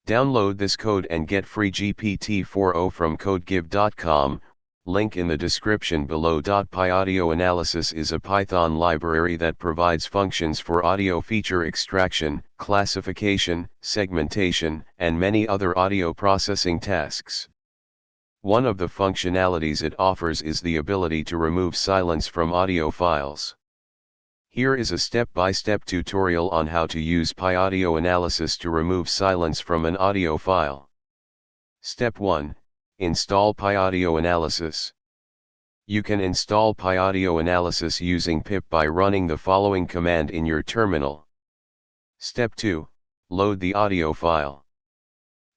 Download this code and get free GPT-4o from codegive.com, link in the description below. Pyaudioanalysis is a Python library that provides functions for audio feature extraction, classification, segmentation, and many other audio processing tasks. One of the functionalities it offers is the ability to remove silence from audio files. Here is a step-by-step tutorial on how to use pyaudioanalysis to remove silence from an audio file. Step 1. Install pyaudioanalysis. You can install pyaudioanalysis using pip by running the following command in your terminal. Step 2. Load the audio file.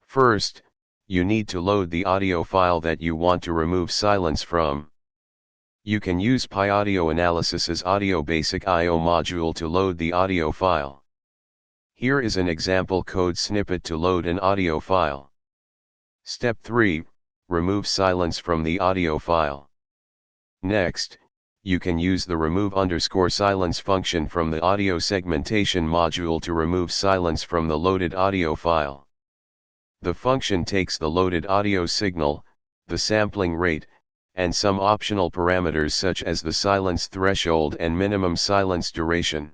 First, you need to load the audio file that you want to remove silence from. You can use pyaudioanalysis's audiobasicio module to load the audio file. Here is an example code snippet to load an audio file. Step 3. Remove silence from the audio file. Next, you can use the remove_silence function from the audiosegmentation module to remove silence from the loaded audio file. The function takes the loaded audio signal, the sampling rate, and some optional parameters such as the silence threshold and minimum silence duration.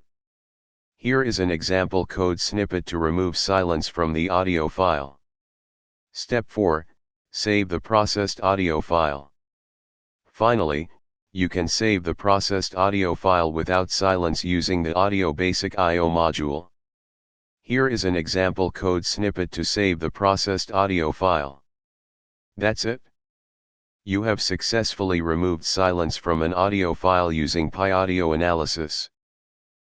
Here is an example code snippet to remove silence from the audio file. Step 4. Save the processed audio file. Finally, you can save the processed audio file without silence using the audiobasicio module. Here is an example code snippet to save the processed audio file. That's it. You have successfully removed silence from an audio file using pyaudioanalysis.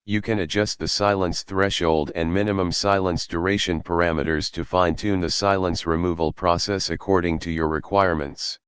You can adjust the silence threshold and minimum silence duration parameters to fine-tune the silence removal process according to your requirements.